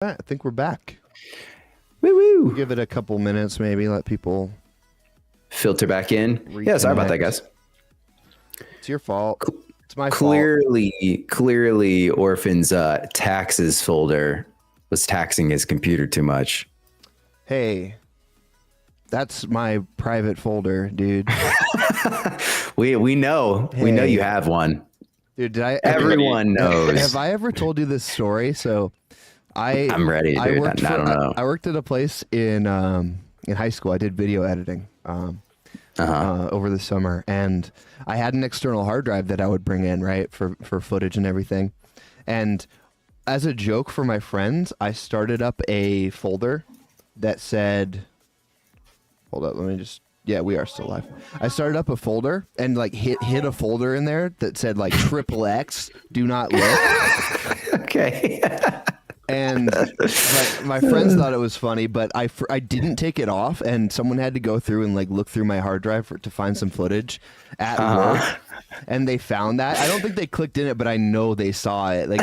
I think we're back. Woo We'll woo. give it a couple minutes, maybe let people Filter back in. Yeah, sorry about that, guys. It's your fault. It's my fault. Clearly, Orphan's taxes folder was taxing his computer too much. Hey, that's my private folder, dude. We know. Hey. We know you have one. Dude, Everyone knows. Have I ever told you this story? So I'm ready, dude. I don't know. I worked at a place in high school. I did video editing over the summer, and I had an external hard drive that I would bring in, right, for footage and everything. And as a joke for my friends, I started up a folder that said, hold up, let me just, yeah, we are still live. I started up a folder and like hit a folder in there that said like XXX, do not look. Okay. And my friends thought it was funny, but I didn't take it off, and someone had to go through and like look through my hard drive to find some footage at work, and they found that. I don't think they clicked in it, but I know they saw it. Like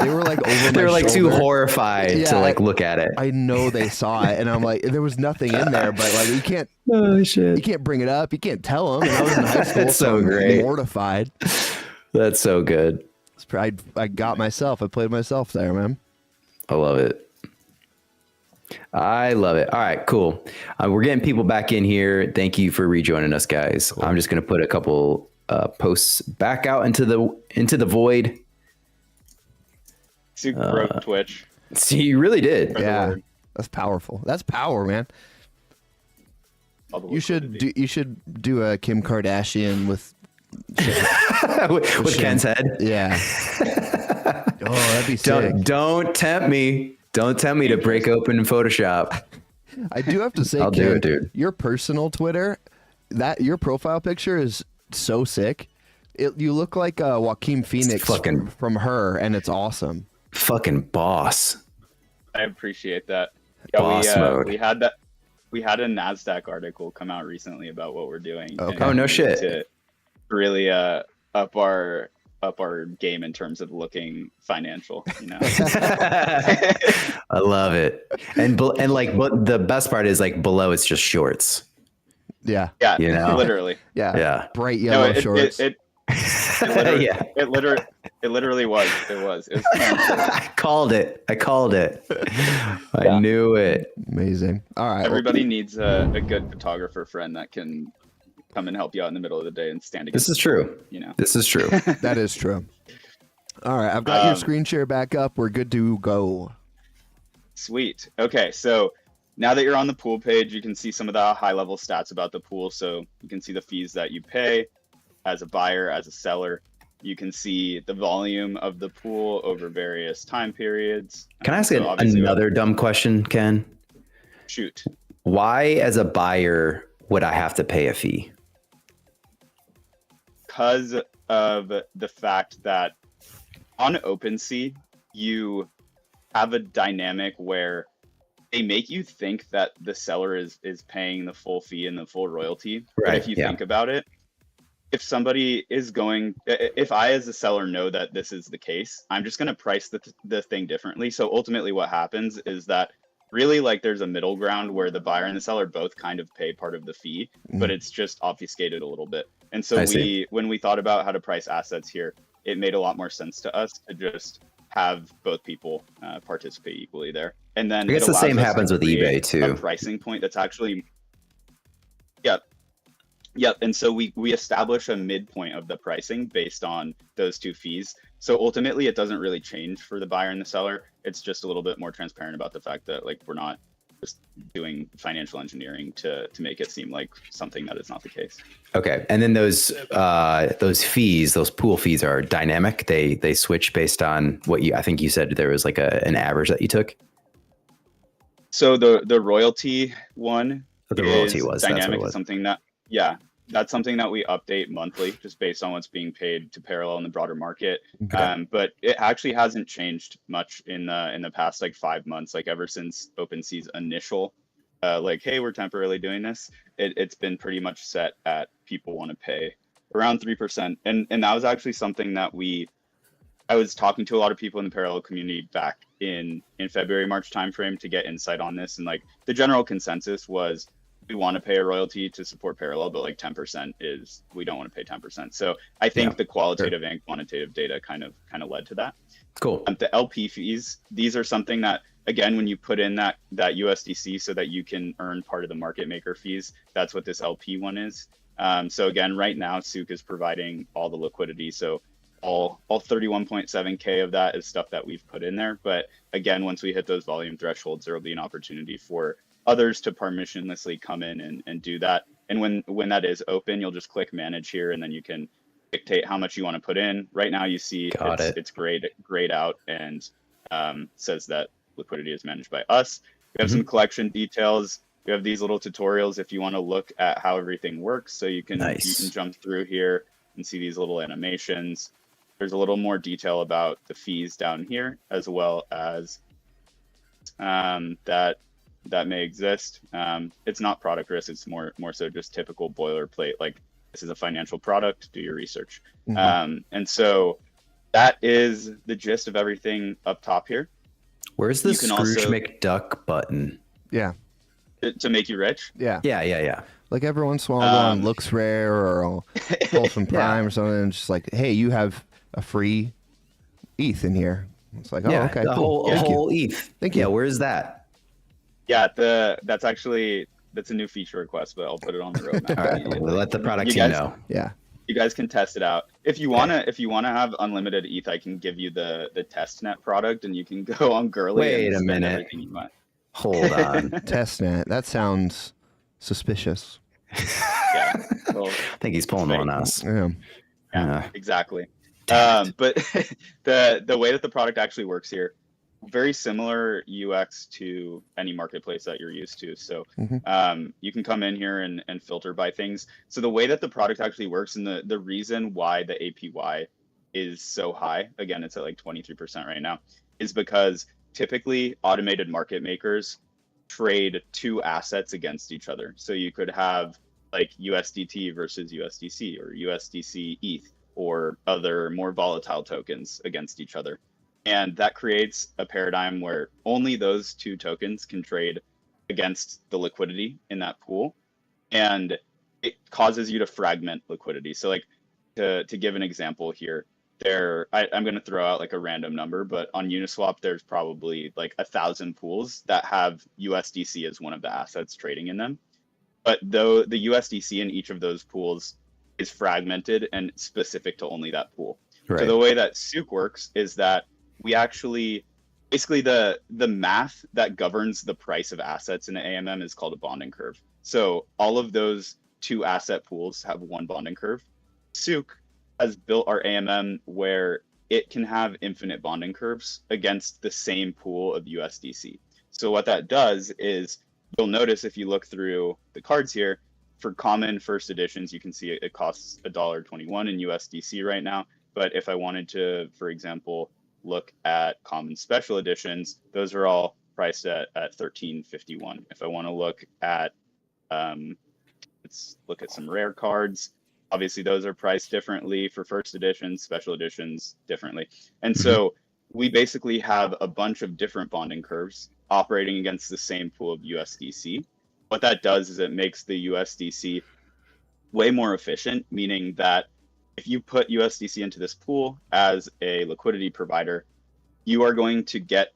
they were like over. They were like too horrified to like look at it. I know they saw it, and I'm like, there was nothing in there, but like you can't. Oh shit! You can't bring it up. You can't tell them. And I was in high school, That's so great. I'm mortified. That's so good. I got myself. I played myself there, man. I love it. I love it. All right, cool. We're getting people back in here. Thank you for rejoining us, guys. Cool. I'm just going to put a couple posts back out into the void. Souq broke Twitch. See, you really did. Yeah, that's powerful. That's power, man. You should do a Kim Kardashian with with Ken's head. Yeah. Oh, that'd be sick. Don't tempt me. Don't tempt me to break open in Photoshop. I do have to say, I'll do it, dude. Your personal Twitter, your profile picture is so sick. You look like Joaquin Phoenix from Her, and it's awesome. Fucking boss. I appreciate that. Boss mode. We had that. We had a NASDAQ article come out recently about what we're doing. Okay. Oh no shit! To really up our game in terms of looking financial, you know. I love it. And like, but the best part is like below it's just shorts. Yeah. Yeah. You know? Literally. Yeah. Yeah. Bright yellow shorts. It literally was. It was. I called it. Yeah. I knew it. Amazing. All right. Everybody needs a good photographer friend that can come and help you out in the middle of the day and stand against. This is true. You know. This is true. That is true. All right. I've got your screen share back up. We're good to go. Sweet. Okay. So now that you're on the pool page, you can see some of the high level stats about the pool. So you can see the fees that you pay as a buyer, as a seller. You can see the volume of the pool over various time periods. Can I ask another dumb question, Ken? Shoot. Why, as a buyer, would I have to pay a fee? Because of the fact that on OpenSea, you have a dynamic where they make you think that the seller is paying the full fee and the full royalty. Right. But if you think about it, if somebody is if I as a seller know that this is the case, I'm just going to price the thing differently. So ultimately what happens is that really like there's a middle ground where the buyer and the seller both kind of pay part of the fee, but it's just obfuscated a little bit. And so when we thought about how to price assets here, it made a lot more sense to us to just have both people participate equally there. And then I guess the same happens with eBay too. A pricing point that's actually, Yep. And so we establish a midpoint of the pricing based on those two fees. So ultimately it doesn't really change for the buyer and the seller. It's just a little bit more transparent about the fact that like we're not just doing financial engineering to make it seem like something that is not the case. Okay. And then those fees, those pool fees are dynamic. They switch based on what I think you said there was like an average that you took. So the royalty one was dynamic. It's something that, that's something that we update monthly just based on what's being paid to parallel in the broader market. Okay. But it actually hasn't changed much in the past like 5 months, like ever since OpenSea's initial like, hey, we're temporarily doing this. It's been pretty much set at people want to pay around 3%. And that was actually something that we I was talking to a lot of people in the parallel community back in February, March timeframe to get insight on this, and like the general consensus was we want to pay a royalty to support parallel, but like 10% is we don't want to pay 10%. So I think the qualitative and quantitative data kind of led to that. Cool. The LP fees, these are something that, again, when you put in that USDC so that you can earn part of the market maker fees, that's what this LP one is. So again, right now, Souq is providing all the liquidity. So all 31.7K of that is stuff that we've put in there. But again, once we hit those volume thresholds, there will be an opportunity for others to permissionlessly come in and do that. And when that is open, you'll just click manage here, and then you can dictate how much you want to put in. Right now, you see it's grayed out and says that liquidity is managed by us. We have some collection details. We have these little tutorials if you want to look at how everything works. So you can jump through here and see these little animations. There's a little more detail about the fees down here, as well as that may exist. It's not product risk. It's more so just typical boilerplate. Like, this is a financial product. Do your research. And so that is the gist of everything up top here. Where's the Scrooge McDuck button? Yeah. To make you rich? Yeah. Yeah. Like every once in a while, I'll go on Looks Rare or I'll pull some Prime or something, and just like, hey, you have a free ETH in here. It's like, oh, okay, cool. A whole ETH. Thank you. Yeah, where's that? Yeah, that's a new feature request, but I'll put it on the roadmap. All right, we'll let the product team know. Yeah. You guys can test it out. If you wanna have unlimited ETH, I can give you the testnet product, and you can go on Girly. Wait a minute. Everything you want. Hold on. Testnet. That sounds suspicious. Yeah. Well, I think he's pulling on us. Yeah, exactly. But the way that the product actually works here, very similar UX to any marketplace that you're used to. So you can come in here and filter by things. So the way that the product actually works, and the reason why the APY is so high, again, it's at like 23% right now, is because typically automated market makers trade two assets against each other. So you could have like USDT versus USDC, or USDC ETH, or other more volatile tokens against each other. And that creates a paradigm where only those two tokens can trade against the liquidity in that pool. And it causes you to fragment liquidity. So like to give an example here, I'm going to throw out like a random number, but on Uniswap, there's probably like 1,000 pools that have USDC as one of the assets trading in them. But though the USDC in each of those pools is fragmented and specific to only that pool. Right. So the way that Souq works is that we actually, basically the math that governs the price of assets in the AMM is called a bonding curve. So all of those two asset pools have one bonding curve. Souq has built our AMM where it can have infinite bonding curves against the same pool of USDC. So what that does is, you'll notice if you look through the cards here, for common first editions, you can see it costs $1.21 in USDC right now. But if I wanted to, for example, look at common special editions, those are all priced at $13.51. If I want to look at, let's look at some rare cards. Obviously, those are priced differently for first editions, special editions differently. And so we basically have a bunch of different bonding curves operating against the same pool of USDC. What that does is it makes the USDC way more efficient, meaning that if you put USDC into this pool as a liquidity provider, you are going to get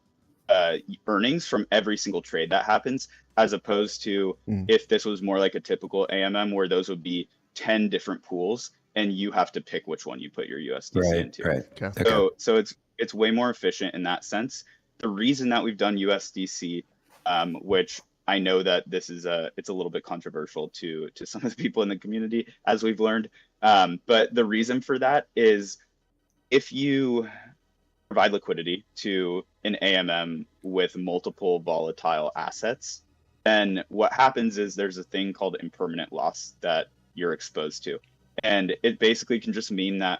earnings from every single trade that happens, as opposed to if this was more like a typical AMM where those would be 10 different pools and you have to pick which one you put your USDC into. Right. Okay. So it's way more efficient in that sense. The reason that we've done USDC, which I know that this is it's a little bit controversial to some of the people in the community, as we've learned. But the reason for that is, if you provide liquidity to an AMM with multiple volatile assets, then what happens is there's a thing called impermanent loss that you're exposed to. And it basically can just mean that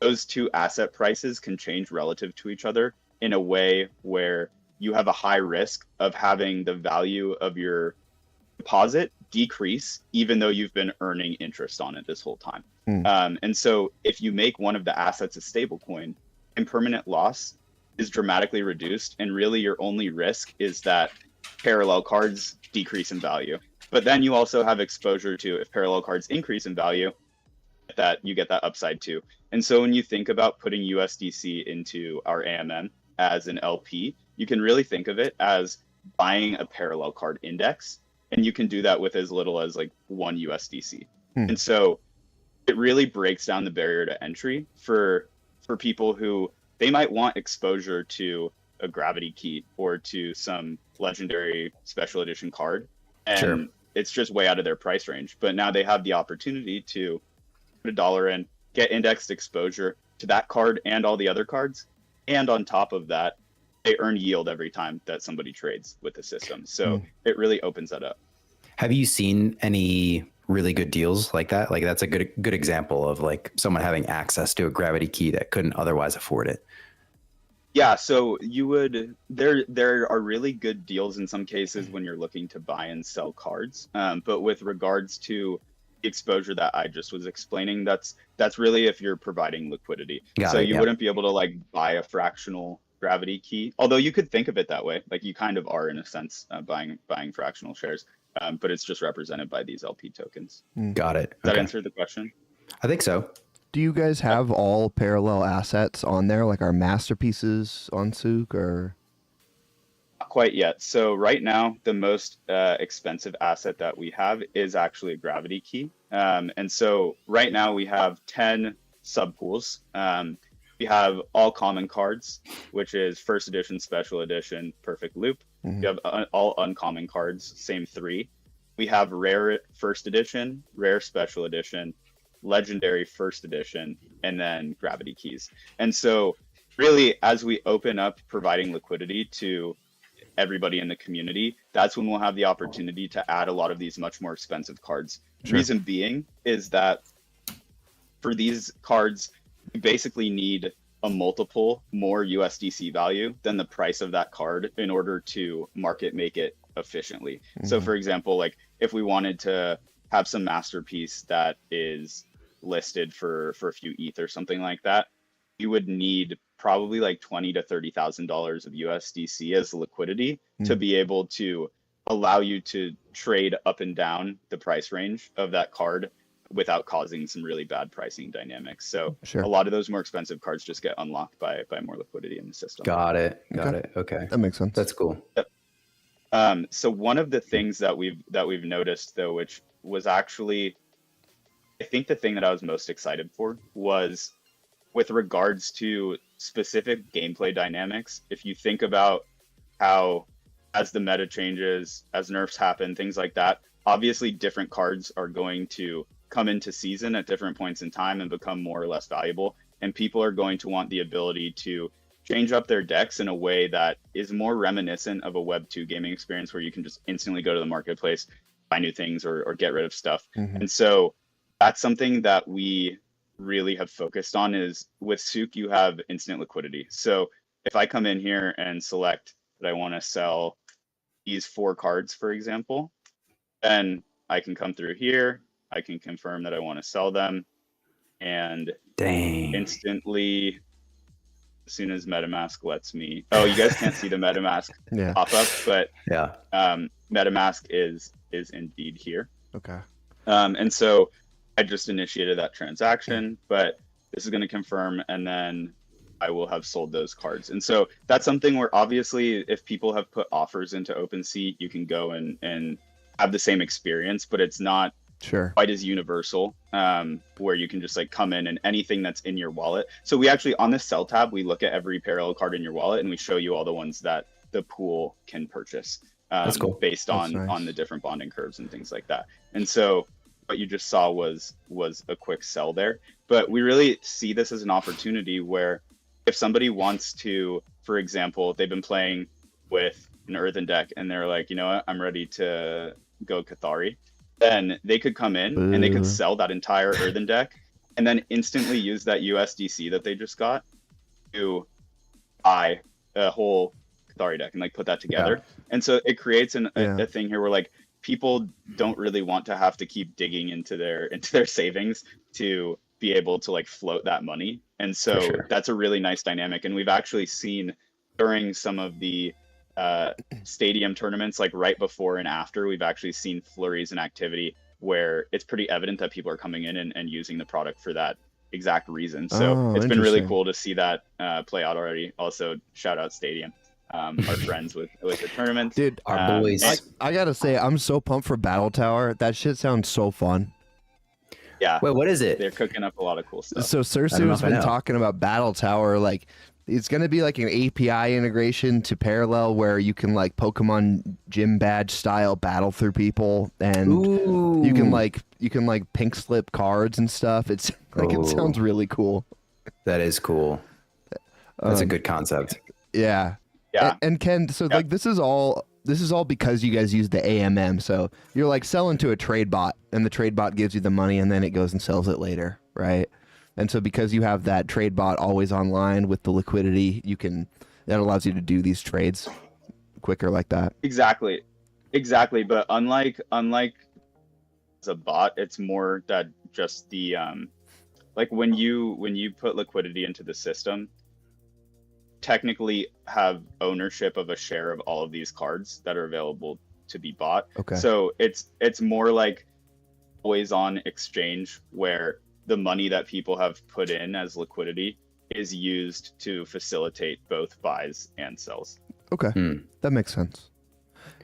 those two asset prices can change relative to each other in a way where you have a high risk of having the value of your deposit decrease, even though you've been earning interest on it this whole time. And so if you make one of the assets a stable coin, impermanent loss is dramatically reduced, and really your only risk is that parallel cards decrease in value. But then you also have exposure to, if parallel cards increase in value, that you get that upside too. And so when you think about putting USDC into our AMM as an LP, you can really think of it as buying a parallel card index, and you can do that with as little as like 1 USDC. And so it really breaks down the barrier to entry for people who they might want exposure to a gravity key or to some legendary special edition card, and it's just way out of their price range. But now they have the opportunity to put $1 in, get indexed exposure to that card and all the other cards, and on top of that, they earn yield every time that somebody trades with the system. So it really opens that up. Have you seen any really good deals like that? Like that's a good example of like someone having access to a gravity key that couldn't otherwise afford it. Yeah, so there are really good deals in some cases when you're looking to buy and sell cards. But with regards to exposure that I just was explaining, that's really if you're providing liquidity. You wouldn't be able to like buy a fractional gravity key, although you could think of it that way. Like you kind of are in a sense buying fractional shares, but it's just represented by these LP tokens. Got it. Does that answer the question? I think so. Do you guys have all parallel assets on there, like our masterpieces on Souq, or? Not quite yet. So right now, the most expensive asset that we have is actually a gravity key. And so right now we have 10 subpools. We have all common cards, which is first edition, special edition, perfect loop. We have all uncommon cards, same 3. We have rare first edition, rare special edition, legendary first edition, and then gravity keys. And so really, as we open up providing liquidity to everybody in the community, that's when we'll have the opportunity to add a lot of these much more expensive cards. Reason being is that for these cards, you basically need a multiple more USDC value than the price of that card in order to market make it efficiently. So for example, like if we wanted to have some masterpiece that is listed for a few ETH or something like that, you would need probably like $20,000 to $30,000 of USDC as liquidity to be able to allow you to trade up and down the price range of that card without causing some really bad pricing dynamics. So a lot of those more expensive cards just get unlocked by more liquidity in the system. Got it. Okay. That makes sense. That's cool. Yep. So one of the things that we've noticed though, which was actually, I think the thing that I was most excited for was with regards to specific gameplay dynamics. If you think about how as the meta changes, as nerfs happen, things like that, obviously different cards are going to come into season at different points in time and become more or less valuable. And people are going to want the ability to change up their decks in a way that is more reminiscent of a Web 2 gaming experience where you can just instantly go to the marketplace, buy new things or get rid of stuff. And so that's something that we really have focused on. Is with Souq, you have instant liquidity. So if I come in here and select that I want to sell these 4 cards, for example, then I can come through here, I can confirm that I want to sell them, and instantly, as soon as MetaMask lets me, you guys can't see the MetaMask pop up, but MetaMask is indeed here. Okay. And so I just initiated that transaction, but this is going to confirm, and then I will have sold those cards. And so that's something where obviously if people have put offers into OpenSea, you can go and have the same experience, but it's not quite as universal, where you can just like come in and anything that's in your wallet. So we actually, on this sell tab, we look at every parallel card in your wallet and we show you all the ones that the pool can purchase based on the different bonding curves and things like that. And so what you just saw was a quick sell there, but we really see this as an opportunity where if somebody wants to, for example, they've been playing with an earthen deck and they're like, you know what, I'm ready to go Cathari, then they could come in and they could sell that entire earthen deck and then instantly use that USDC that they just got to buy a whole Cathari deck and like put that together. And so it creates a thing here where like people don't really want to have to keep digging into their savings to be able to like float that money. And so sure. that's a really nice dynamic. And we've actually seen during some of the stadium tournaments, like right before and after, we've actually seen flurries and activity where it's pretty evident that people are coming in and using the product for that exact reason. So Oh, it's been really interesting. cool to see that play out already. Also, shout out Stadium, our friends with the tournaments. Dude, Our boys. I gotta say, I'm so pumped for Battle Tower. That shit sounds so fun. Yeah, Wait, what is it? they're cooking up a lot of cool stuff. So I don't Cersei know has if I been know. talking about Battle Tower. Like, it's gonna be like an API integration to Parallel where you can like Pokemon gym badge style battle through people, and Ooh. you can like pink slip cards and stuff. It's like it sounds really cool. That is cool. That's a good concept. Yeah. Yeah. And Ken, so Yeah. like this is all because you guys use the AMM. So you're like selling to a trade bot, and the trade bot gives you the money, and then it goes and sells it later, right? And so because you have that trade bot always online with the liquidity, that allows you to do these trades quicker like that. Exactly. But unlike as a bot, it's more that just the like when you put liquidity into the system, technically have ownership of a share of all of these cards that are available to be bought. Okay. So it's more like always on exchange where the money that people have put in as liquidity is used to facilitate both buys and sells. Okay. That makes sense.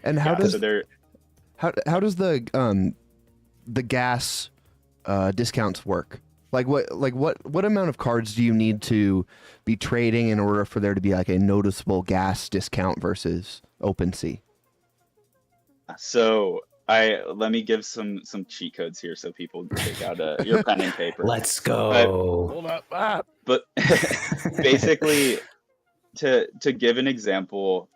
And how does the gas discounts work? Like what amount of cards do you need to be trading in order for there to be like a noticeable gas discount versus OpenSea? So let me give some cheat codes here so people can take out your pen and paper. Let's go. Hold up. But basically, to give an example,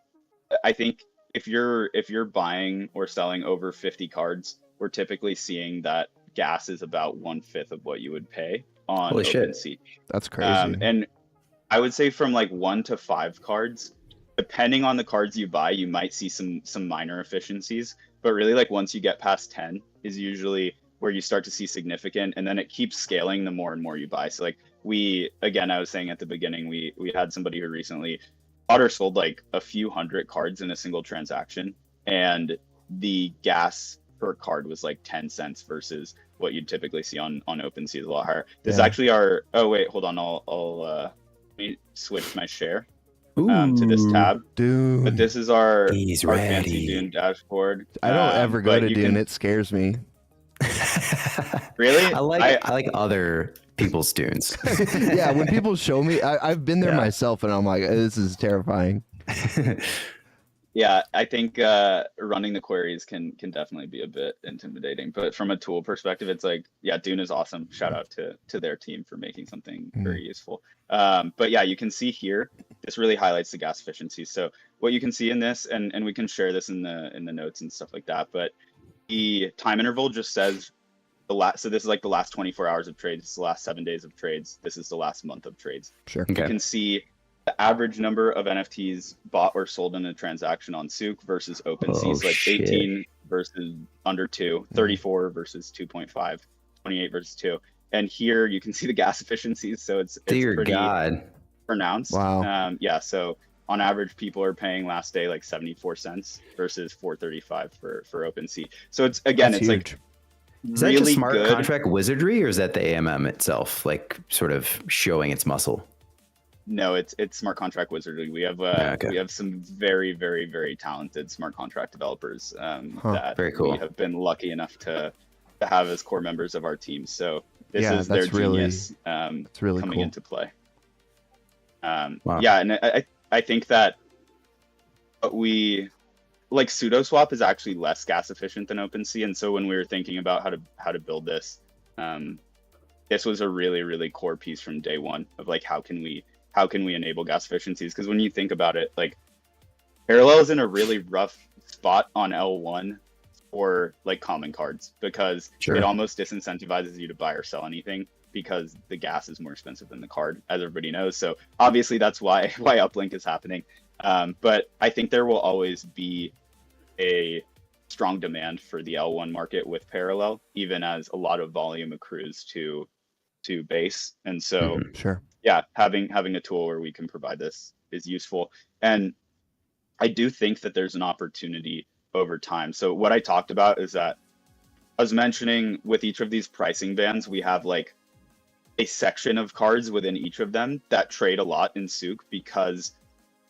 I think if you're buying or selling over 50 cards, we're typically seeing that gas is about 1/5 of what you would pay on Holy shit. OpenSea. That's crazy. And I would say from like 1 to 5 cards, depending on the cards you buy, you might see some minor efficiencies. But really, like once you get past 10 is usually where you start to see significant, and then it keeps scaling the more and more you buy. So like I was saying at the beginning, we had somebody who recently bought or sold like a few hundred cards in a single transaction, and the gas per card was like 10 cents versus what you'd typically see on OpenSea is a lot higher. This is actually oh wait, hold on, I'll let me switch my share to this tab. Dude. But this is our He's fancy ready. Dune dashboard. I don't ever go but to you Dune. can- It scares me. Really? I like other people's tunes. Yeah, when people show me, I've been there myself, and I'm like, this is terrifying. Yeah, I think running the queries can definitely be a bit intimidating, but from a tool perspective, it's like, yeah, Dune is awesome. Shout out to their team for making something very useful. But yeah, you can see here, this really highlights the gas efficiency. So what you can see in this, and we can share this in the notes and stuff like that, but the time interval just says so this is like the last 24 hours of trades, this is the last 7 days of trades, this is the last month of trades. Sure. You can see the average number of NFTs bought or sold in a transaction on Souq versus OpenSea is like shit. 18 versus under 2, 34 versus 2.5, 28 versus 2. And here you can see the gas efficiencies, so it's Dear pretty God. pronounced. Wow. Yeah, so on average, people are paying last day like 74 cents versus 4.35 for OpenSea. So it's That's it's like huge. Is that really just smart good. contract wizardry, or is that the AMM itself, like sort of showing its muscle? No, it's smart contract wizardry. We have okay. we have some very, very, very talented smart contract developers that Very cool. we have been lucky enough to have as core members of our team. So this Yeah, is their that's really- genius It's really coming cool. into play. Wow. Yeah, and I think that we like SudoSwap is actually less gas efficient than OpenSea, and so when we were thinking about how to build this, this was a really, really core piece from day one of like how can we enable gas efficiencies? Because when you think about it, like Parallel is in a really rough spot on L1 for like common cards because Sure. it almost disincentivizes you to buy or sell anything because the gas is more expensive than the card, as everybody knows. So obviously that's why uplink is happening. But I think there will always be a strong demand for the L1 market with Parallel, even as a lot of volume accrues to to base. And so Sure. yeah, having a tool where we can provide this is useful. And I do think that there's an opportunity over time. So what I talked about is that I was mentioning with each of these pricing bands, we have like a section of cards within each of them that trade a lot in Souq because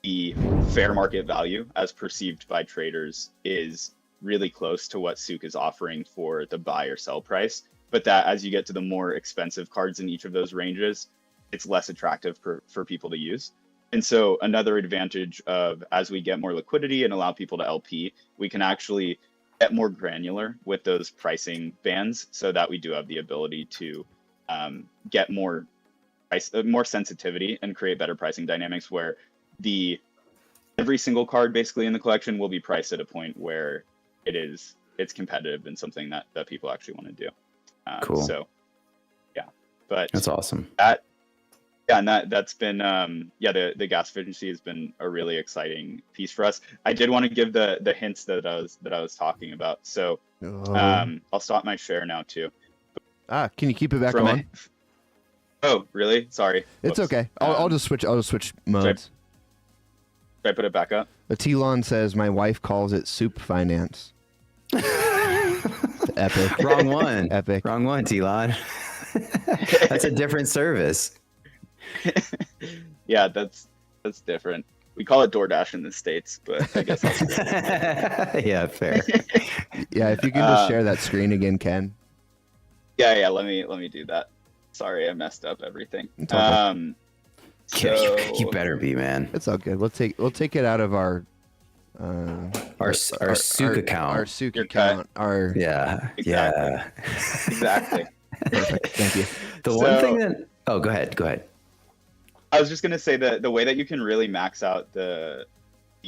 the fair market value as perceived by traders is really close to what Souq is offering for the buy or sell price. But that as you get to the more expensive cards in each of those ranges, it's less attractive for people to use. And so another advantage of as we get more liquidity and allow people to LP, we can actually get more granular with those pricing bands so that we do have the ability to get more sensitivity and create better pricing dynamics where every single card basically in the collection will be priced at a point where it's competitive and something that people actually want to do. Cool. So yeah, but that's awesome. And that's been the gas efficiency has been a really exciting piece for us. I did want to give the hints that I was talking about. So I'll stop my share now too. Can you keep it back on? Oh, really? Sorry. It's okay. I'll just switch modes. Should I put it back up? Atilon says my wife calls it Souq Finance. Epic. Wrong one. Epic. Wrong one, Telon. That's a different service. Yeah, that's different. We call it DoorDash in the States, but I guess that's yeah, fair. Yeah, if you can just share that screen again, Ken. Yeah, let me do that. Sorry, I messed up everything. You better be, man. It's all good. We'll take it out of our Souq account. Our Souq account. Exactly. Perfect. Thank you. One thing that go ahead. I was just gonna say that the way that you can really max out the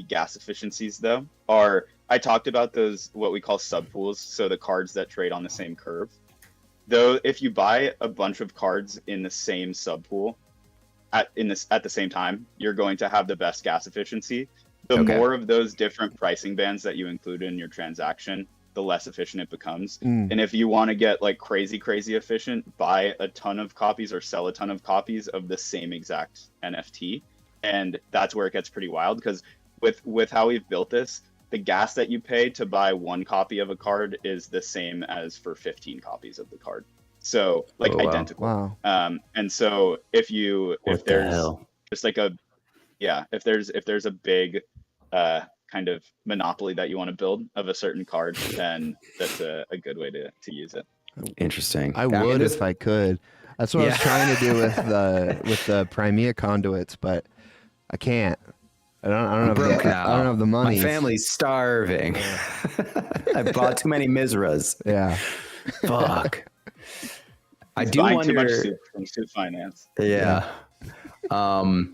gas efficiencies though are I talked about those what we call subpools, so the cards that trade on the same curve. Though if you buy a bunch of cards in the same subpool at the same time, you're going to have the best gas efficiency. The more of those different pricing bands that you include in your transaction, the less efficient it becomes. And if you want to get like crazy efficient, buy a ton of copies or sell a ton of copies of the same exact NFT. And that's where it gets pretty wild because with how we've built this, the gas that you pay to buy one copy of a card is the same as for 15 copies of the card. So identical. Wow. And so if there's a big kind of monopoly that you want to build of a certain card, then that's a good way to use it. Interesting. I would if I could. That's what I was trying to do with the Primea conduits, but I can't. I don't have the money. My family's starving. I bought too many Mizras. Yeah. Fuck. I do buying wonder. Too much soup from Souq Finance. Yeah. I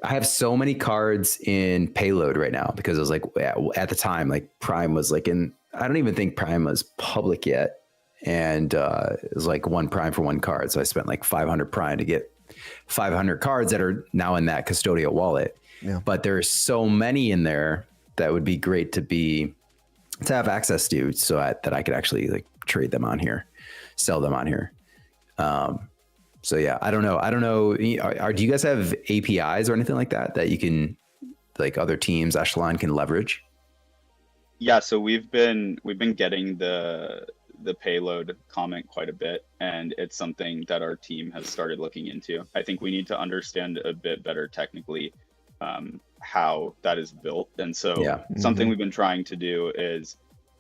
have so many cards in Payload right now because it was like at the time, like Prime was like I don't even think Prime was public yet. And it was like one Prime for one card. So I spent like 500 Prime to get 500 cards that are now in that custodial wallet. Yeah. But there's so many in there that would be great to have access to so that I could actually like trade them on here, sell them on here. So yeah, I don't know. Do you guys have APIs or anything like that you can, like other teams, Echelon can leverage? Yeah, so we've been getting the Payload comment quite a bit, and it's something that our team has started looking into. I think we need to understand a bit better technically how that is built, and so something we've been trying to do is,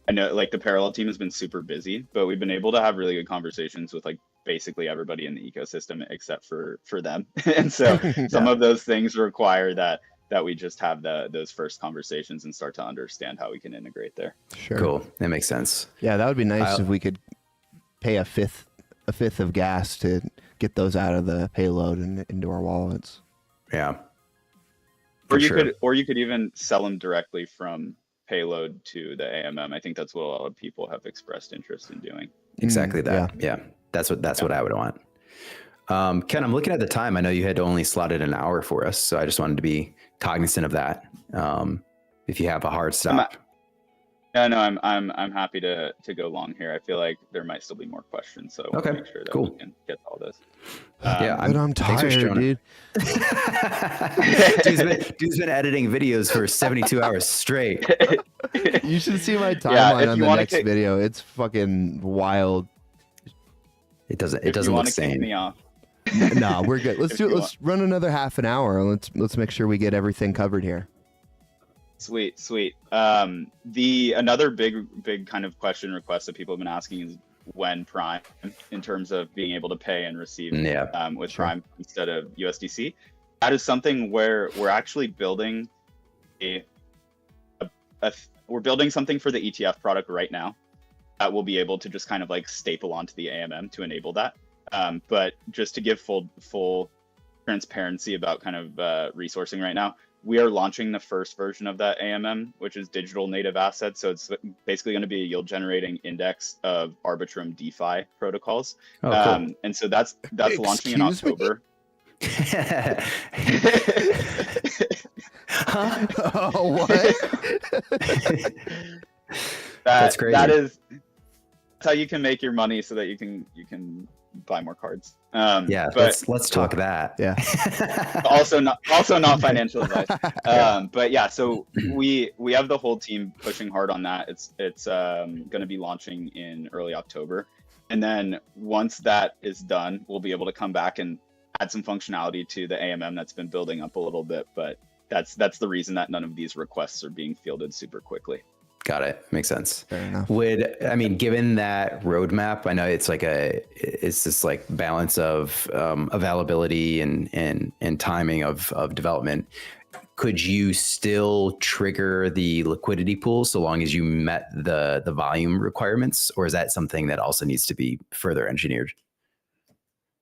I know like the Parallel team has been super busy, but we've been able to have really good conversations with like basically everybody in the ecosystem except for them. And so some of those things require that we just have those first conversations and start to understand how we can integrate there. Sure. Cool. That makes sense. Yeah, that would be nice if we could pay a fifth of gas to get those out of the Payload and into our wallets. Yeah. Or you could even sell them directly from Payload to the AMM. I think that's what a lot of people have expressed interest in doing. Exactly that. Yeah. That's what I would want. Ken, I'm looking at the time. I know you had only slotted an hour for us, so I just wanted to be cognizant of that. If you have a hard stop. Yeah, no, I'm happy to go long here. I feel like there might still be more questions, so I want to Okay, make sure that cool. we can get to all this. Yeah, But I'm thanks for tired, showing dude. Dude's been editing videos for 72 hours straight. You should see my Yeah, timeline if on you the wanna next video. It's fucking wild. It doesn't if you look want to kick sane. me off, Nah, we're good. If you Let's run another half an hour. Let's make sure we get everything covered here. sweet. The another big kind of question request that people have been asking is when Prime, in terms of being able to pay and receive Yeah. with Sure. Prime instead of USDC. That is something where we're actually building we're building something for the ETF product right now that will be able to just kind of like staple onto the AMM to enable that. But just to give full transparency about kind of resourcing right now, we are launching the first version of that AMM, which is digital native assets. So it's basically going to be a yield generating index of Arbitrum DeFi protocols. Oh, cool. And so that's launching in Excuse me? October. Huh? Oh, what? That's crazy. That's how you can make your money so that you can buy more cards. Yeah, but let's talk that. Yeah. also not financial advice. But yeah, so we have the whole team pushing hard on that. It's going to be launching in early October, and then once that is done, we'll be able to come back and add some functionality to the AMM that's been building up a little bit. But that's the reason that none of these requests are being fielded super quickly. Got it. Makes sense. Fair enough. Given that roadmap, I know it's this like balance of availability and timing of development. Could you still trigger the liquidity pool so long as you met the volume requirements, or is that something that also needs to be further engineered?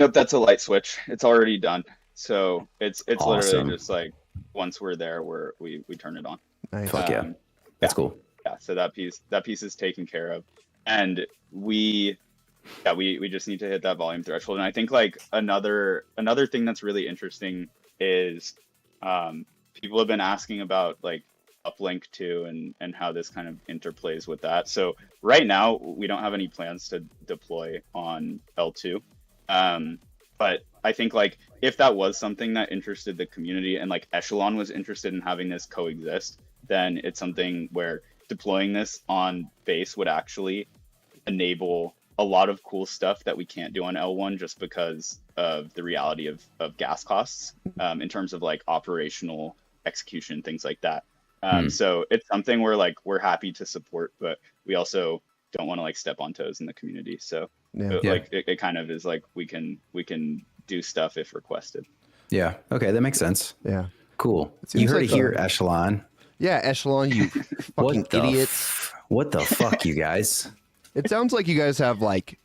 Nope, that's a light switch. It's already done. So it's Awesome. literally just like once we're there, we turn it on. Nice. Fuck yeah. That's cool. Yeah, so that piece is taken care of, and we just need to hit that volume threshold. And I think like another thing that's really interesting is people have been asking about like uplink too and how this kind of interplays with that. So right now we don't have any plans to deploy on L2, but I think like if that was something that interested the community and like Echelon was interested in having this coexist, then it's something where deploying this on base would actually enable a lot of cool stuff that we can't do on L1 just because of the reality of gas costs in terms of like operational execution, things like that. So it's something we're happy to support, but we also don't want to like step on toes in the community. So like it kind of is like we can do stuff if requested. Yeah. Okay. That makes sense. Yeah. Cool. seems You heard like it here, Echelon. Yeah, Echelon, you fucking idiots. What the fuck, you guys? It sounds like you guys have like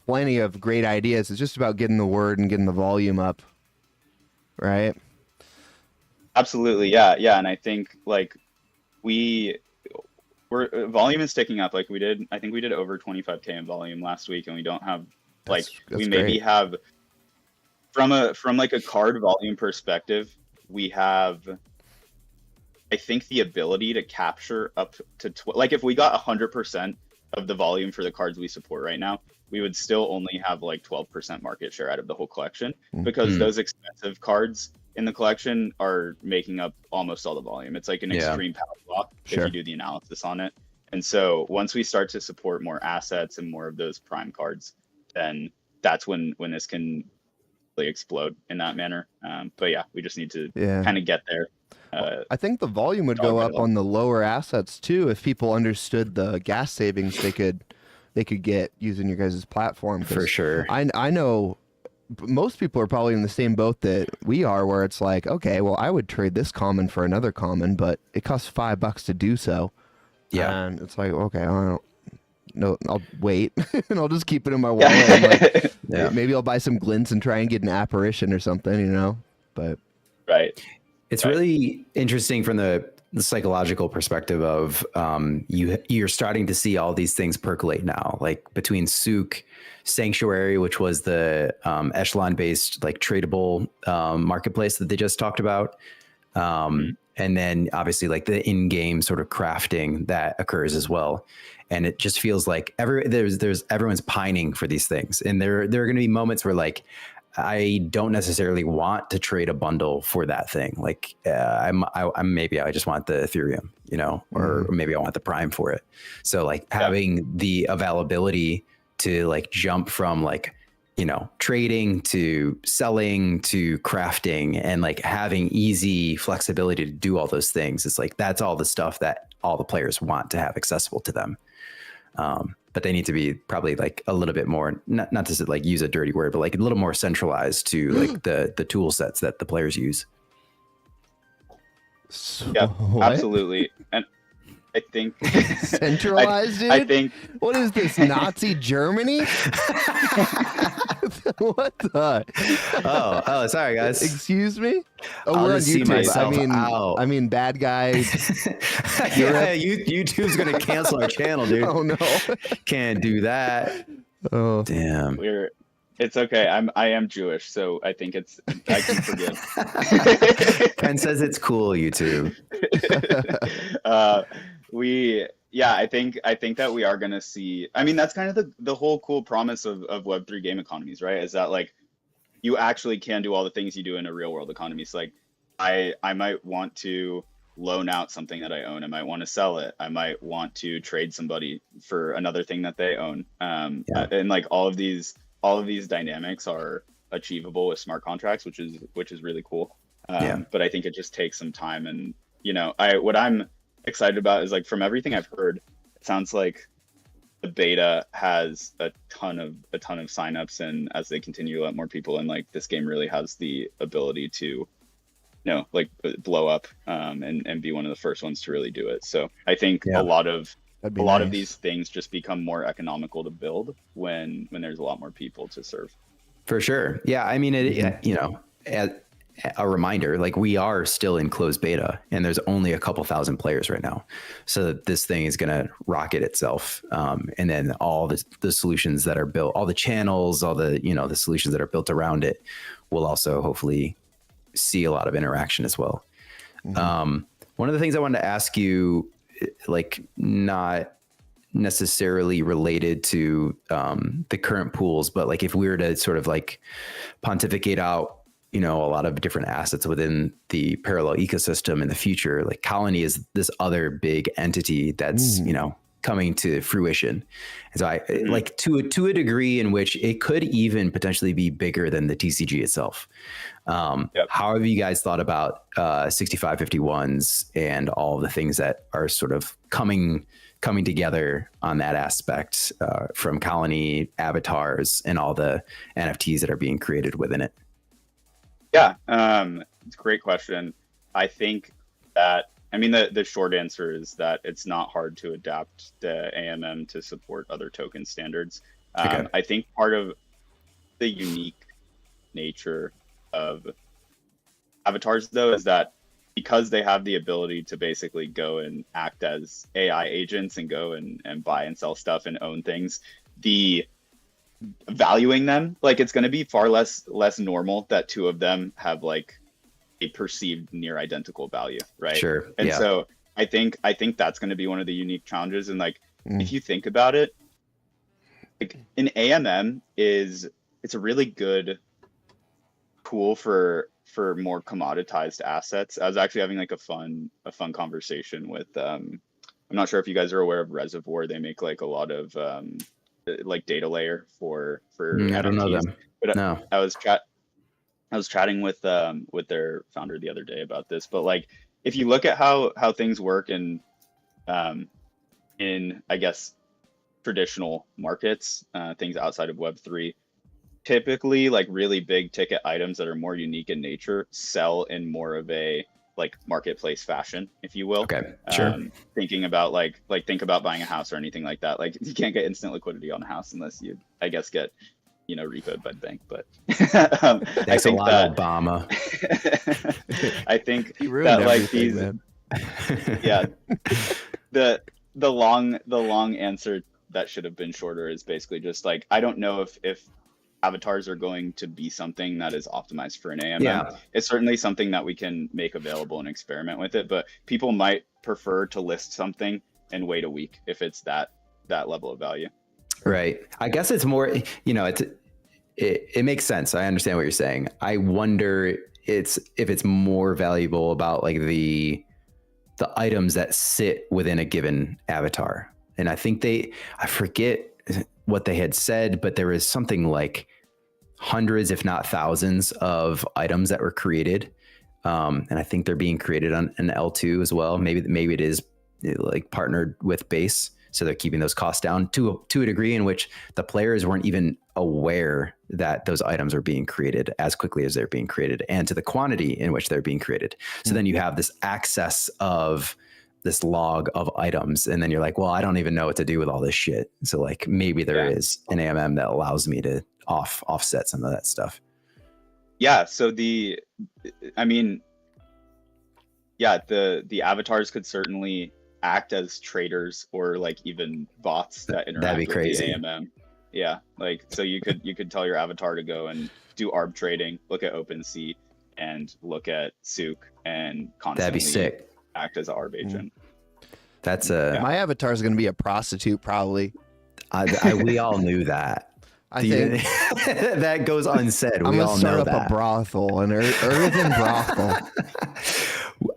plenty of great ideas. It's just about getting the word and getting the volume up, right? Absolutely, yeah. And I think like volume is ticking up. Like I think we did over 25K in volume last week, and we don't have like we maybe great. have from like a card volume perspective, we have I think the ability to capture up to like if we got 100% of the volume for the cards we support right now, we would still only have like 12% market share out of the whole collection because those expensive cards in the collection are making up almost all the volume. It's like an extreme power block if you do the analysis on it. And so once we start to support more assets and more of those prime cards, then that's when this can really explode in that manner. But yeah, we just need to kind of get there. I think the volume would go up on the lower assets too if people understood the gas savings they could get using your guys' platform. For sure. I know most people are probably in the same boat that we are, where it's like, okay, well, I would trade this common for another common, but it costs $5 to do so. Yeah. And it's like, okay, I'll wait and I'll just keep it in my wallet. And like, maybe I'll buy some glints and try and get an apparition or something, you know? But right. It's really interesting from the psychological perspective of you're starting to see all these things percolate now, like between Souq Sanctuary, which was the Echelon based like tradable marketplace that they just talked about. and then obviously like the in-game sort of crafting that occurs as well. And it just feels like there's everyone's pining for these things, and there are going to be moments where like I don't necessarily want to trade a bundle for that thing. Like I'm maybe I just want the Ethereum, you know, or maybe I want the Prime for it. So like having the availability to like jump from like, you know, trading to selling to crafting, and like having easy flexibility to do all those things. It's like, that's all the stuff that all the players want to have accessible to them. But they need to be probably like a little bit more, not to like use a dirty word, but like a little more centralized to like the tool sets that the players use. Yeah, absolutely. And I think centralized, dude. I think what is this, Nazi Germany? What the? Oh, sorry guys. Excuse me. Oh, I'll we're on just see YouTube. myself out. I mean, bad guys. Yeah, YouTube's gonna cancel our channel, dude. Oh no, can't do that. Oh damn. It's okay. I am Jewish, so I think I can forgive. Ken says it's cool, YouTube. I think that we are going to see, I mean, that's kind of the whole cool promise of Web3 game economies, right? Is that like you actually can do all the things you do in a real world economy. So like I might want to loan out something that I own. I might want to sell it. I might want to trade somebody for another thing that they own. And like all of these dynamics are achievable with smart contracts, which is really cool. But I think it just takes some time. And, you know, what I'm excited about is like, from everything I've heard, it sounds like the beta has a ton of signups, and as they continue to let more people in, like this game really has the ability to, you know, like blow up and be one of the first ones to really do it. So I think a lot of these things just become more economical to build when there's a lot more people to serve. For sure. Yeah. I mean, you know, a reminder, like we are still in closed beta, and there's only a couple thousand players right now. So this thing is going to rocket itself. And then all the solutions that are built, all the channels, all the, you know, the solutions that are built around it will also hopefully see a lot of interaction as well. One of the things I wanted to ask you, like not necessarily related to the current pools, but like if we were to sort of like pontificate out, you know, a lot of different assets within the parallel ecosystem in the future, like Colony is this other big entity that's, you know, coming to fruition. And so I like to a degree in which it could even potentially be bigger than the TCG itself. How have you guys thought about 6551s and all the things that are sort of coming together on that aspect from Colony, avatars, and all the NFTs that are being created within it? Yeah, it's a great question. I think that, I mean, the short answer is that it's not hard to adapt the AMM to support other token standards. I think part of the unique nature of avatars, though, is that because they have the ability to basically go and act as AI agents and go and buy and sell stuff and own things, the valuing them, like it's going to be far less normal that two of them have like a perceived near identical value, right? Sure. And so I think that's going to be one of the unique challenges. And like if you think about it, like an AMM it's a really good tool for more commoditized assets. I was actually having like a fun conversation with I'm not sure if you guys are aware of Reservoir. They make like a lot of like data layer for I don't know them, but no. I was chatting with their founder the other day about this. But like if you look at how things work in I guess traditional markets, things outside of Web3, typically like really big ticket items that are more unique in nature sell in more of a like marketplace fashion, if you will. Okay, sure. Thinking about think about buying a house or anything like that. Like you can't get instant liquidity on a house unless you, I guess, get, you know, repoed by the bank. But I think a lot of Obama. I think that like these, the long answer that should have been shorter is basically just like, I don't know if avatars are going to be something that is optimized for an AMM. Yeah. It's certainly something that we can make available and experiment with it, but people might prefer to list something and wait a week if it's that level of value. Right. I guess it's more, you know, it makes sense. I understand what you're saying. I wonder if it's more valuable about like the items that sit within a given avatar. And I think I forget what they had said, but there was something like hundreds, if not thousands of items that were created. And I think they're being created on an L2 as well. Maybe it is like partnered with Base. So they're keeping those costs down to a degree in which the players weren't even aware that those items are being created as quickly as they're being created, and to the quantity in which they're being created. So then you have this access of this log of items, and then you're like, well, I don't even know what to do with all this shit. So like maybe there is an AMM that allows me to offset some of that stuff. Yeah. So the avatars could certainly act as traders or like even bots that interact with the AMM. Yeah, like so you could tell your avatar to go and do ARB trading, look at OpenSea, and look at Souq, and constantly that'd be sick. Act as an ARB agent. That's my avatar is going to be a prostitute, probably. We all knew that. I think that goes unsaid. I'm gonna start up a brothel, an earthen brothel.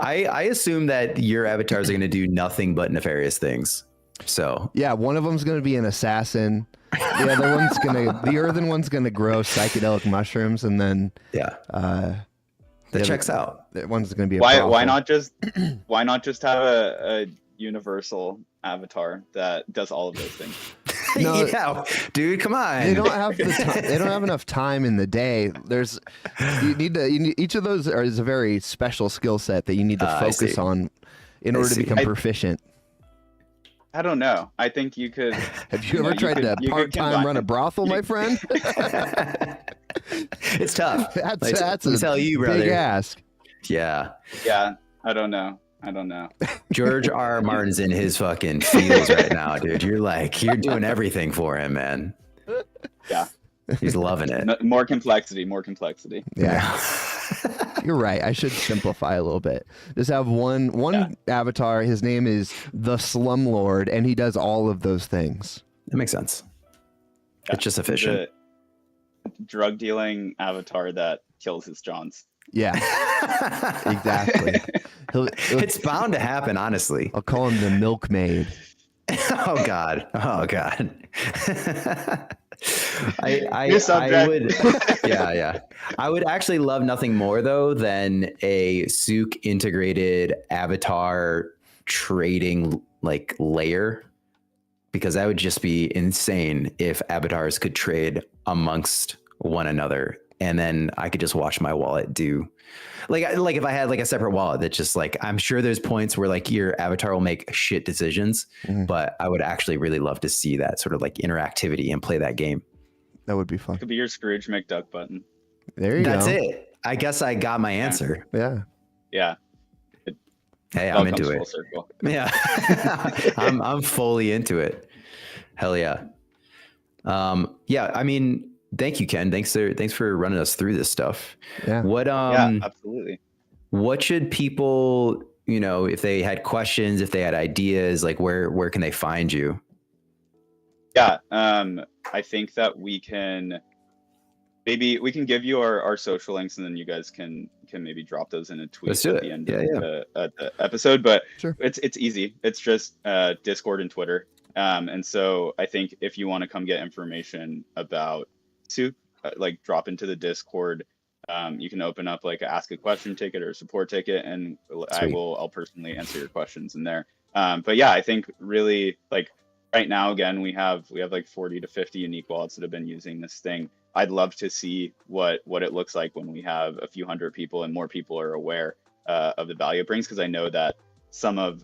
I assume that your avatars are going to do nothing but nefarious things. So yeah, one of them's going to be an assassin. The earthen one's going to grow psychedelic mushrooms, and then that checks out. That one's going to be why not just have a universal avatar that does all of those things? No, yeah, dude, come on. They don't have they don't have enough time in the day. Each of those is a very special skill set that you need to focus on in order to become proficient. I don't know. I think you could. Have you ever tried to part-time run a brothel, my friend? It's tough. That's a tell you, brother. Big ask. Yeah. Yeah, I don't know. George R. Martin's in his fucking feels right now, dude. You're doing everything for him, man. Yeah. He's loving it. More complexity. Yeah. You're right. I should simplify a little bit. Just have one avatar. His name is the Slumlord, and he does all of those things. That makes sense. Yeah. It's just efficient. Drug dealing avatar that kills his Johns. Yeah, exactly. It's bound to happen, honestly. I'll call him the Milkmaid. Oh God. I would, yeah. I would actually love nothing more though than a Souq integrated avatar trading like layer, because that would just be insane if avatars could trade amongst one another. And then I could just watch my wallet do like if I had like a separate wallet that just like, I'm sure there's points where like your avatar will make shit decisions, but I would actually really love to see that sort of like interactivity and play that game. That would be fun. It could be your Scrooge McDuck button. There you go. That's it. I guess I got my answer. Yeah. Hey, I'm into it. Full circle. Yeah. I'm fully into it. Hell yeah. Yeah. I mean, thank you, Ken. Thanks for running us through this stuff. Yeah. Yeah, absolutely. What should people, if they had questions, if they had ideas, like where can they find you? Yeah. I think that we can give you our social links, and then you guys can maybe drop those in a tweet at the end of the episode. But sure. It's easy. It's just Discord and Twitter. And so I think if you want to come get information about Souq, like drop into the Discord. You can open up like ask a question ticket or a support ticket, and Sweet. I'll personally answer your questions in there. But yeah, I think really like right now, again, we have like 40 to 50 unique wallets that have been using this thing. I'd love to see what it looks like when we have a few hundred people and more people are aware of the value it brings, because I know that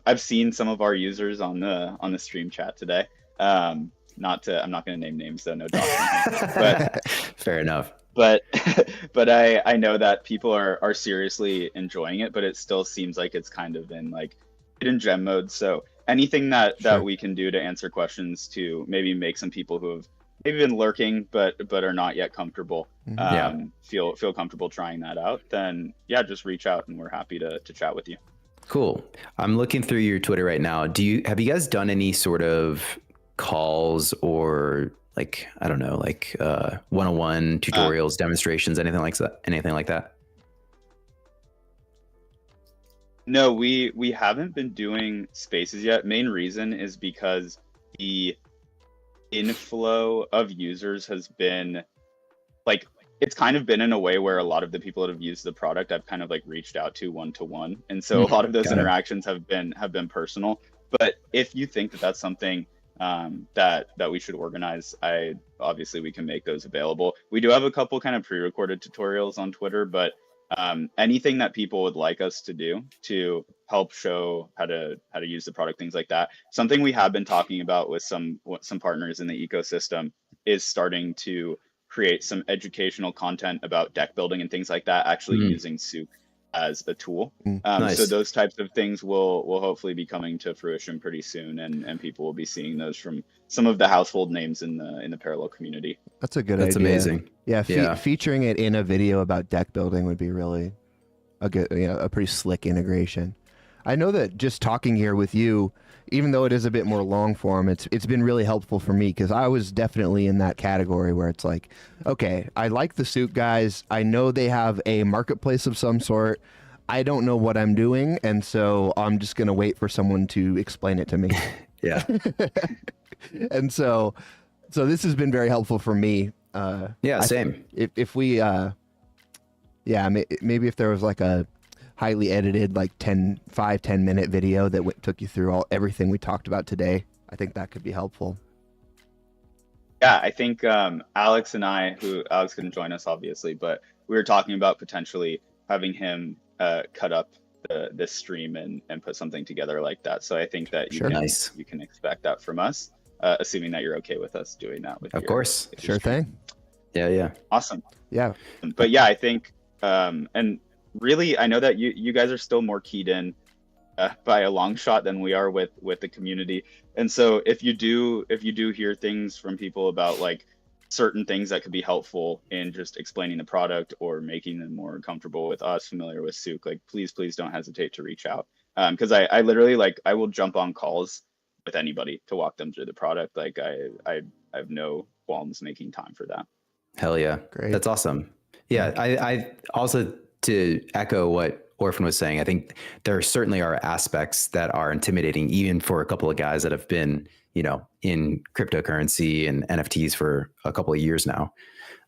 I've seen some of our users on the stream chat today. I'm not going to name names though, no doxing, but fair enough. But I know that people are seriously enjoying it, but it still seems like it's kind of in like hidden gem mode. So anything that we can do to answer questions, to maybe make some people who have maybe been lurking, but are not yet comfortable, Yeah. feel comfortable trying that out, then yeah, just reach out and we're happy to chat with you. Cool. I'm looking through your Twitter right now. Have you guys done any sort of calls or like, I don't know, like one-on-one tutorials, demonstrations, anything like that? Anything like that? No, we haven't been doing spaces yet. Main reason is because the inflow of users has been like, it's kind of been in a way where a lot of the people that have used the product I've kind of like reached out to one-to-one, and so a lot of those Got it. interactions have been personal. But if you think that that's something that we should organize, obviously we can make those available. We do have a couple kind of pre-recorded tutorials on Twitter, but anything that people would like us to do to help show how to use the product, things like that. Something we have been talking about with some partners in the ecosystem is starting to create some educational content about deck building and things like that, actually using Souq as a tool. Nice. So those types of things will hopefully be coming to fruition pretty soon, and people will be seeing those from some of the household names in the parallel community. That's a good idea. That's amazing. Yeah, featuring it in a video about deck building would be really a good, a pretty slick integration. I know that just talking here with you, even though it is a bit more long form, it's been really helpful for me, because I was definitely in that category where it's like, okay, I like the Souq guys. I know they have a marketplace of some sort. I don't know what I'm doing, and so I'm just going to wait for someone to explain it to me. Yeah. And so this has been very helpful for me. Same. If we, maybe if there was like a highly edited, like 10 minute video that took you through everything we talked about today, I think that could be helpful. Yeah, I think Alex and Alex couldn't join us obviously, but we were talking about potentially having him cut up this stream and put something together like that. So I think that you can expect that from us, assuming that you're okay with us doing that with you. Of course. Sure thing. Yeah. Awesome. Yeah. But yeah, I think, and really, I know that you guys are still more keyed in by a long shot than we are with the community. And so if you do hear things from people about like certain things that could be helpful in just explaining the product or making them more comfortable with us, familiar with Souq, like please don't hesitate to reach out. Because I literally, like, I will jump on calls with anybody to walk them through the product. Like I have no qualms making time for that. Hell yeah. Great. That's awesome. Yeah. I also, to echo what Orphan was saying, I think there certainly are aspects that are intimidating, even for a couple of guys that have been, in cryptocurrency and NFTs for a couple of years now,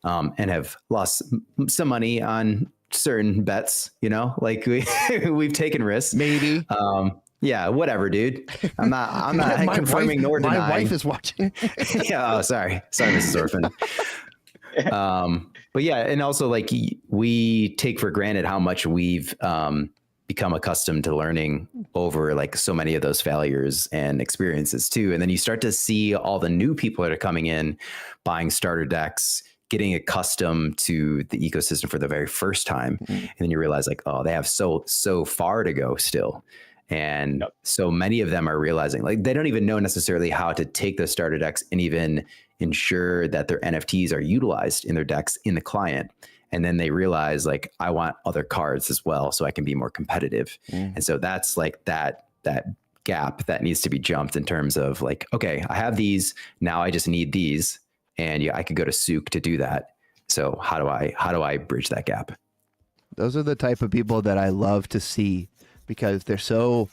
and have lost some money on certain bets, like we've taken risks. Maybe. Yeah, whatever, dude. I'm not confirming nor denying. My wife is watching. Yeah. Oh, sorry, Mrs. Orphan. But yeah, and also like we take for granted how much we've become accustomed to learning over like so many of those failures and experiences too. And then you start to see all the new people that are coming in, buying starter decks, getting accustomed to the ecosystem for the very first time. And then you realize like, oh, they have so far to go still. And so many of them are realizing like they don't even know necessarily how to take those starter decks and even ensure that their NFTs are utilized in their decks in the client. And then they realize like, I want other cards as well, so I can be more competitive. And so that's like that gap that needs to be jumped in terms of like, okay, I have these, now I just need these. And yeah, I could go to Souq to do that. So how do I bridge that gap? Those are the type of people that I love to see, because they're so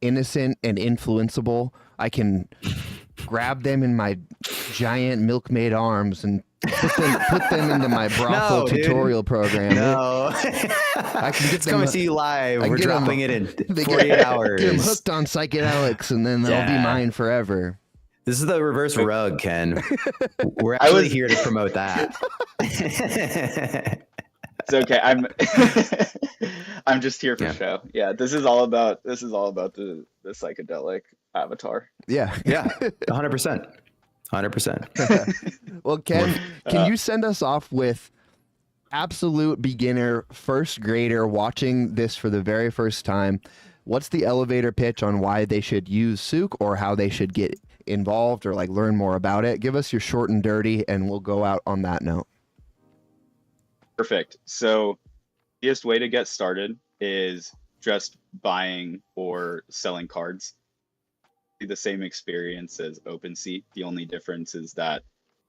innocent and influenceable. I can grab them in my giant milkmaid arms and put them into my brothel tutorial program. No. I can get them coming to you live. We're dropping it in 48 hours. Get them hooked on psychedelics, and then they'll be mine forever. This is the reverse rug, Ken. We're actually here to promote that. It's okay. I'm just here for show. Yeah, this is all about the psychedelic avatar. Yeah. 100%. Well, Ken, can you send us off with absolute beginner first grader watching this for the very first time? What's the elevator pitch on why they should use Souq or how they should get involved or like learn more about it, give us your short and dirty, and we'll go out on that note. Perfect. So the easiest way to get started is just buying or selling cards. The same experience as OpenSea. The only difference is that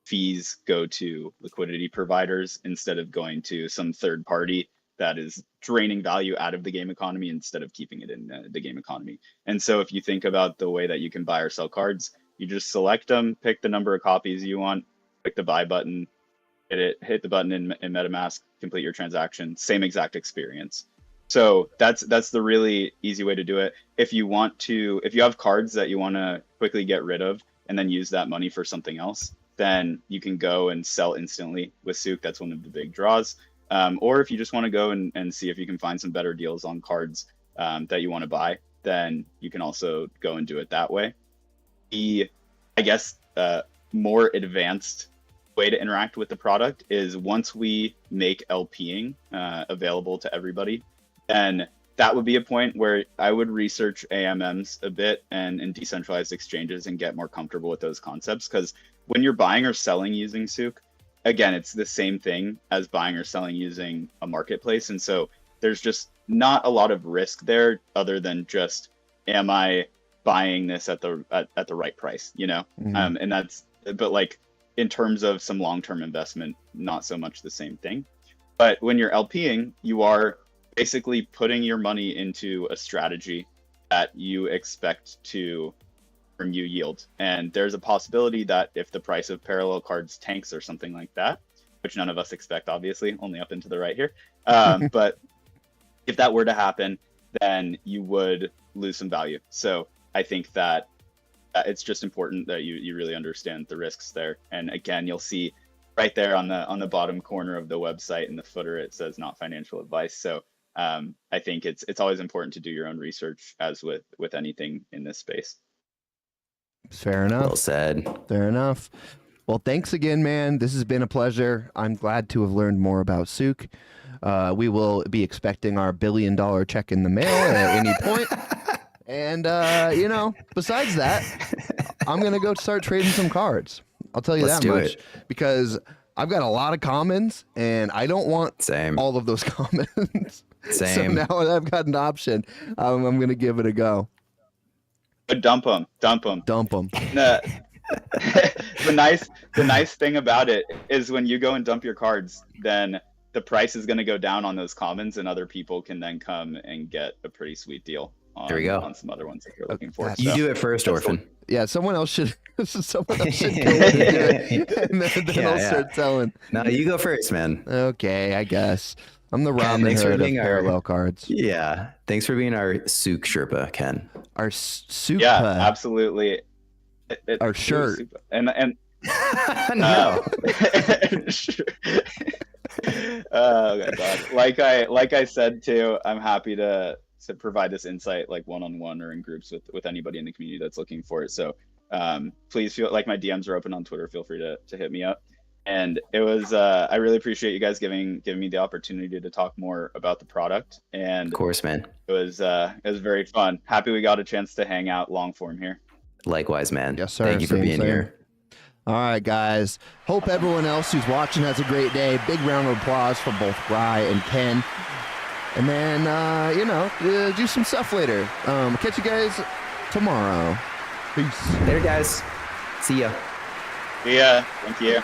fees go to liquidity providers instead of going to some third party that is draining value out of the game economy instead of keeping it in the game economy. And so if you think about the way that you can buy or sell cards, you just select them, pick the number of copies you want, click the buy button, hit the button in MetaMask, complete your transaction, same exact experience. So that's the really easy way to do it. If you have cards that you want to quickly get rid of and then use that money for something else, then you can go and sell instantly with Souq. That's one of the big draws. Or if you just want to go and see if you can find some better deals on cards that you want to buy, then you can also go and do it that way. I guess more advanced way to interact with the product is once we make LPing available to everybody, then that would be a point where I would research AMMs a bit and decentralized exchanges and get more comfortable with those concepts. Because when you're buying or selling using Souq, again, it's the same thing as buying or selling using a marketplace. And so there's just not a lot of risk there other than just, am I buying this at the right price, you know? Mm-hmm. But like in terms of some long-term investment, not so much the same thing. But when you're LPing, you are basically putting your money into a strategy that you expect to earn you yield. And there's a possibility that if the price of parallel cards tanks or something like that, which none of us expect, obviously, only up and to the right here. But if that were to happen, then you would lose some value. So I think that it's just important that you really understand the risks there. And again, you'll see right there on the bottom corner of the website in the footer, it says not financial advice. So I think it's always important to do your own research, as with anything in this space. Fair enough. Well said. Fair enough. Well, thanks again, man. This has been a pleasure. I'm glad to have learned more about Souq. We will be expecting our $1 billion check in the mail at any point. And, besides that, I'm going to go start trading some cards. I'll tell you that much. Because I've got a lot of commons, and I don't want all of those commons. So now that I've got an option, I'm going to give it a go. Dump them. The nice thing about it is when you go and dump your cards, then the price is going to go down on those commons, and other people can then come and get a pretty sweet deal on some other ones that you're looking for. You do it first, Orphan. Yeah, someone else should go in and do it, and then I'll start selling. No, you go first, man. Okay, I guess. I'm the Robin Hood of parallel cards. Yeah. Thanks for being our Souq Sherpa, Ken. Our Souq. Yeah, absolutely. Our shirt. And no. Oh my God. Like I said too, I'm happy to provide this insight like one-on-one or in groups with anybody in the community that's looking for it. So please feel like my DMs are open on Twitter. Feel free to hit me up. And it was I really appreciate you guys giving me the opportunity to talk more about the product. And of course, man. It was very fun. Happy we got a chance to hang out long form here. Likewise, man. Yes, sir. Thank you for being here. All right, guys. Hope everyone else who's watching has a great day. Big round of applause for both Rye and Ken. And then, do some stuff later. Catch you guys tomorrow. Peace. Later, guys. See ya. See ya. Thank you.